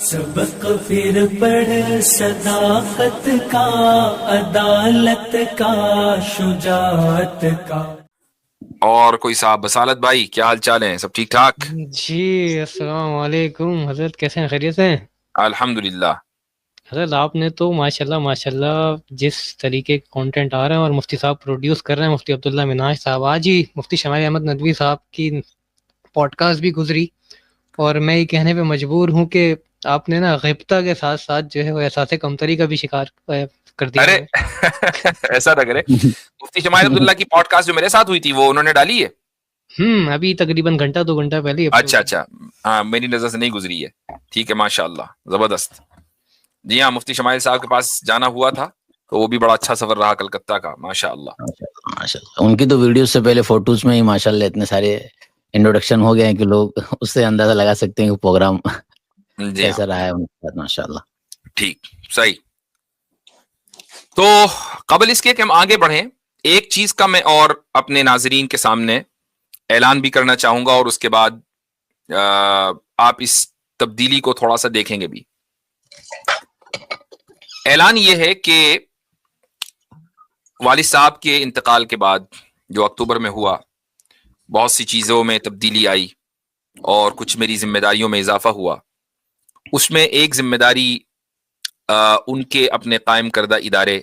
سبق پھر پڑھ صداقت کا، عدالت کا، شجاعت کا۔ اور کوئی صاحب بصالت بھائی، کیا حال چال ہیں؟ سب ٹھیک ٹھاک؟ جی السلام علیکم حضرت، کیسے ہیں؟ خیریت سے ہیں الحمدللہ۔ حضرت؟ آپ نے تو ماشاءاللہ جس طریقے کے کانٹینٹ آ رہے ہیں اور مفتی صاحب پروڈیوس کر رہے ہیں، مفتی عبداللہ منہاج صاحب، آج ہی مفتی شمائل احمد ندوی صاحب کی پوڈ کاسٹ بھی گزری، اور میں یہ کہنے پہ مجبور ہوں کہ آپ نے نا غیبتہ کے ساتھ ساتھ جو ہے وہ احساس کمتری کا بھی شکار کر دیا ارے ہمیں۔ ایسا نہ کرے۔ مفتی شمائل عبداللہ کی پوڈ کاسٹ جو میرے ساتھ ہوئی تھی وہ انہوں نے ڈالی ہے؟ ابھی تقریباً گھنٹہ 2 گھنٹہ پہلے ہی اچھا، ہاں میری نظر سے نہیں گزری ہے۔ ٹھیک ہے، ماشاءاللہ، زبردست۔ جی ہاں، مفتی شمائل صاحب کے پاس جانا ہوا تھا تو وہ بھی بڑا اچھا سفر رہا کلکتہ کا، ماشاءاللہ۔ ماشاءاللہ ان کی تو ویڈیوز سے پہلے فوٹوز میں ہی ماشاءاللہ اتنے سارے انٹروڈکشن ہو گئے ہیں کہ لوگ اس سے اندازہ لگا سکتے ہیں کہ پروگرام جی کیسا ہاں، رہا ہے ان کے ساتھ، ماشاءاللہ۔ ٹھیک، صحیح۔ تو قبل اس کے کہ ہم آگے بڑھیں، ایک چیز کا میں اور اپنے ناظرین کے سامنے اعلان بھی کرنا چاہوں گا، اور اس کے بعد آپ اس تبدیلی کو تھوڑا سا دیکھیں گے بھی۔ اعلان یہ ہے کہ والد صاحب کے انتقال کے بعد جو اکتوبر میں ہوا، بہت سی چیزوں میں تبدیلی آئی اور کچھ میری ذمہ داریوں میں اضافہ ہوا۔ اس میں ایک ذمہ داری ان کے اپنے قائم کردہ ادارے،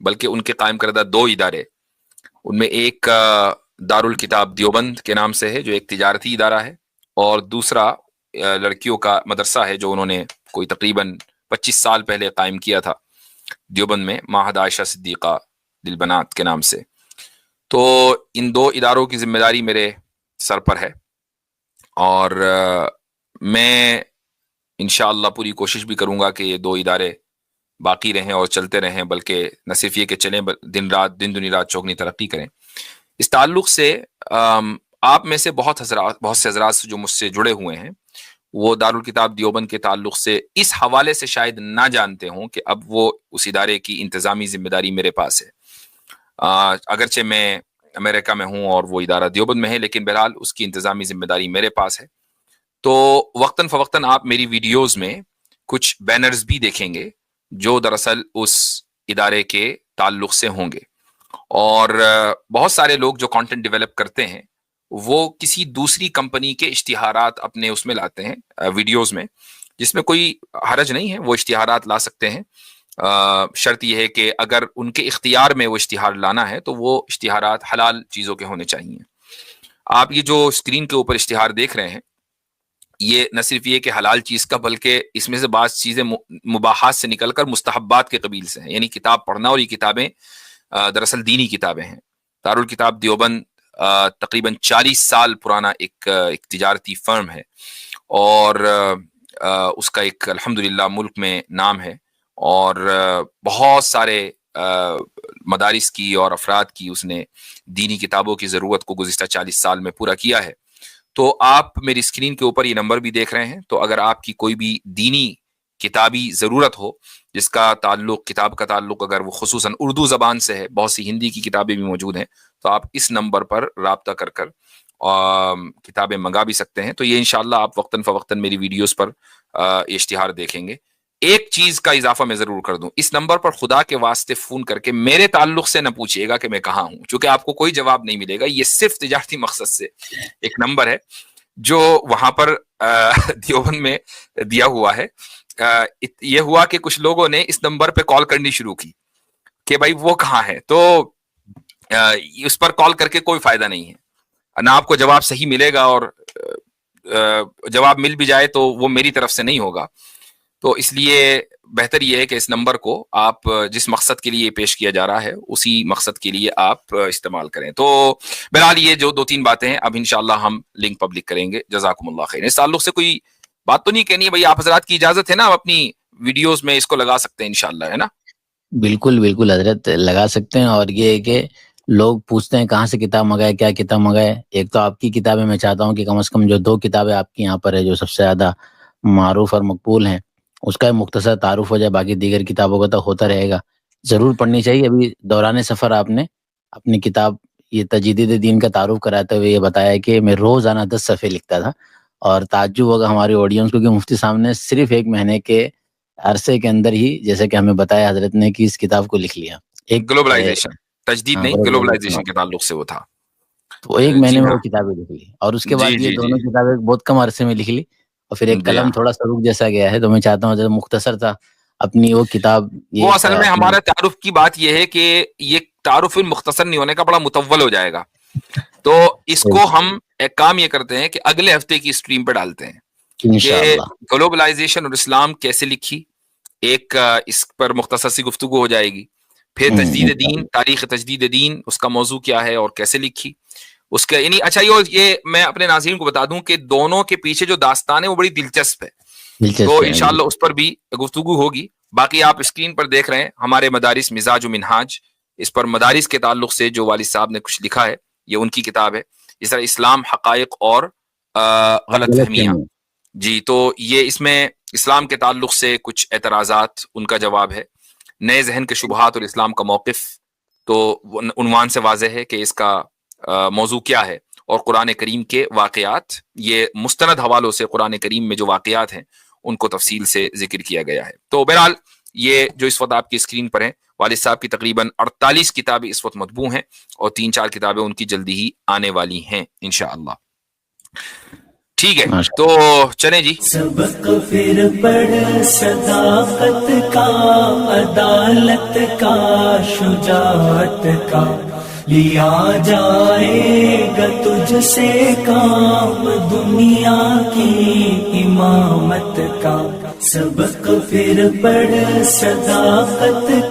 بلکہ ان کے قائم کردہ 2 ادارے، ان میں ایک دارالکتاب دیوبند کے نام سے ہے جو ایک تجارتی ادارہ ہے، اور دوسرا لڑکیوں کا مدرسہ ہے جو انہوں نے کوئی تقریباً 25 سال پہلے قائم کیا تھا دیوبند میں، معہد عائشہ صدیقہ للبنات کے نام سے۔ تو ان 2 اداروں کی ذمہ داری میرے سر پر ہے، اور میں انشاءاللہ پوری کوشش بھی کروں گا کہ یہ 2 ادارے باقی رہیں اور چلتے رہیں، بلکہ نہ صرف یہ کہ چلیں، دن دنی رات چوگنی ترقی کریں۔ اس تعلق سے آپ میں سے بہت سے حضرات جو مجھ سے جڑے ہوئے ہیں وہ دارالکتاب دیوبند کے تعلق سے اس حوالے سے شاید نہ جانتے ہوں کہ اب وہ اس ادارے کی انتظامی ذمہ داری میرے پاس ہے۔ اگرچہ میں امریکہ میں ہوں اور وہ ادارہ دیوبند میں ہے، لیکن بہرحال اس کی انتظامی ذمہ داری میرے پاس ہے۔ تو وقتاً فوقتاً آپ میری ویڈیوز میں کچھ بینرز بھی دیکھیں گے جو دراصل اس ادارے کے تعلق سے ہوں گے، اور بہت سارے لوگ جو کانٹینٹ ڈیولپ کرتے ہیں وہ کسی دوسری کمپنی کے اشتہارات اپنے اس میں لاتے ہیں ویڈیوز میں، جس میں کوئی حرج نہیں ہے، وہ اشتہارات لا سکتے ہیں۔ شرط یہ ہے کہ اگر ان کے اختیار میں وہ اشتہار لانا ہے تو وہ اشتہارات حلال چیزوں کے ہونے چاہیے۔ آپ یہ جو اسکرین کے اوپر اشتہار دیکھ رہے ہیں، یہ نہ صرف یہ کہ حلال چیز کا، بلکہ اس میں سے بعض چیزیں مباحات سے نکل کر مستحبات کے قبیل سے ہیں، یعنی کتاب پڑھنا، اور یہ کتابیں دراصل دینی کتابیں ہیں۔ دارالکتاب دیوبند تقریباً 40 سال پرانا ایک تجارتی فرم ہے، اور اس کا ایک الحمدللہ ملک میں نام ہے، اور بہت سارے مدارس کی اور افراد کی اس نے دینی کتابوں کی ضرورت کو گزشتہ 40 سال میں پورا کیا ہے۔ تو آپ میری اسکرین کے اوپر یہ نمبر بھی دیکھ رہے ہیں، تو اگر آپ کی کوئی بھی دینی کتابی ضرورت ہو، جس کا تعلق، کتاب کا تعلق اگر وہ خصوصاً اردو زبان سے ہے، بہت سی ہندی کی کتابیں بھی موجود ہیں، تو آپ اس نمبر پر رابطہ کر کتابیں منگا بھی سکتے ہیں۔ تو یہ انشاءاللہ آپ وقتاً فوقتاً میری ویڈیوز پر اشتہار دیکھیں گے۔ ایک چیز کا اضافہ میں ضرور کر دوں، اس نمبر پر خدا کے واسطے فون کر کے میرے تعلق سے نہ پوچھیے گا کہ میں کہاں ہوں، چونکہ آپ کو کوئی جواب نہیں ملے گا۔ یہ صرف تجارتی مقصد سے ایک نمبر ہے جو وہاں پر دیوبند میں دیا ہوا ہے۔ یہ ہوا کہ کچھ لوگوں نے اس نمبر پہ کال کرنی شروع کی کہ بھائی وہ کہاں ہے، تو اس پر کال کر کے کوئی فائدہ نہیں ہے، نہ آپ کو جواب صحیح ملے گا، اور جواب مل بھی جائے تو وہ میری طرف سے نہیں ہوگا۔ تو اس لیے بہتر یہ ہے کہ اس نمبر کو آپ جس مقصد کے لیے پیش کیا جا رہا ہے اسی مقصد کے لیے آپ استعمال کریں۔ تو بہرحال یہ جو 2-3 باتیں ہیں، اب انشاءاللہ ہم لنک پبلک کریں گے۔ جزاکم اللہ خیر۔ اس تعلق سے کوئی بات تو نہیں کہنی ہے بھائی؟ آپ حضرات کی اجازت ہے نا؟ اپنی ویڈیوز میں اس کو لگا سکتے ہیں انشاءاللہ، ہے نا؟ بالکل بالکل حضرت، لگا سکتے ہیں۔ اور یہ ہے کہ لوگ پوچھتے ہیں کہاں سے کتاب منگائے، کیا کتاب منگائے۔ ایک تو آپ کی کتابیں میں چاہتا ہوں کہ کم از کم جو 2 کتابیں آپ کی یہاں پر ہے جو سب سے زیادہ معروف اور مقبول ہیں، اس کا مختصر تعارف ہو جائے، باقی دیگر کتابوں کا تو ہوتا رہے گا، ضرور پڑھنی چاہیے۔ ابھی دوران سفر آپ نے اپنی کتاب یہ تجدید دین کا تعارف کراتے ہوئے یہ بتایا کہ میں روزانہ 10 صفحے لکھتا تھا، اور تعجب ہوگا ہماری آڈینس کو کہ مفتی صاحب نے صرف 1 مہینے کے عرصے کے اندر ہی جیسے کہ ہمیں بتایا حضرت نے کہ اس کتاب کو لکھ لیا. ایک گلوبلائزیشن، تجدید نہیں، گلوبلائزیشن کے تعلق سے وہ تھا. تو 1 مہینے میں وہ کتابیں لکھ لی اور اس کے بعد یہ دونوں کتابیں بہت کم عرصے میں لکھ لی اور پھر ایک قلم تھوڑا سا رک جیسا گیا ہے. تو میں چاہتا ہوں حضرت مختصر تھا اپنی وہ کتاب. وہ اصل میں ہمارا تعارف کی بات یہ ہے کہ یہ تعارف مختصر نہیں ہونے کا بڑا مطول ہو جائے گا، تو اس کو ہم ایک کام یہ کرتے ہیں کہ اگلے ہفتے کی اسٹریم پہ ڈالتے ہیں کہ گلوبلائزیشن اور اسلام کیسے لکھی، ایک اس پر مختصر سی گفتگو ہو جائے گی. پھر تجدید دین، تاریخ تجدید دین، اس کا موضوع کیا ہے اور کیسے لکھی اس کا. یعنی اچھا یہ میں اپنے ناظرین کو بتا دوں کہ دونوں کے پیچھے جو داستان ہے وہ بڑی دلچسپ ہے، تو انشاءاللہ اس پر بھی گفتگو ہوگی. باقی آپ اسکرین پر دیکھ رہے ہیں ہمارے مدارس مزاج و منہاج، اس پر مدارس کے تعلق سے جو والد صاحب نے کچھ لکھا ہے یہ ان کی کتاب ہے. اس طرح اسلام، حقائق اور غلط فہمیاں. جی تو یہ اس میں اسلام کے تعلق سے کچھ اعتراضات، ان کا جواب ہے. نئے ذہن کے شبہات اور اسلام کا موقف، تو عنوان سے واضح ہے کہ اس کا موضوع کیا ہے. اور قرآن کریم کے واقعات، یہ مستند حوالوں سے قرآن کریم میں جو واقعات ہیں ان کو تفصیل سے ذکر کیا گیا ہے. تو بہرحال یہ جو اس وقت آپ کی اسکرین پر ہیں، والد صاحب کی تقریباً 48 کتابیں اس وقت مطبوع ہیں اور 3-4 کتابیں ان کی جلدی ہی آنے والی ہیں انشاءاللہ. ٹھیک ہے تو چلیں جی. سبق پھر پڑھ صداقت کا، عدالت کا، شجاعت کا، لیا جائے گا تجھ سے کام دنیا کی امامت کا. سبق پھر پڑھ صداقت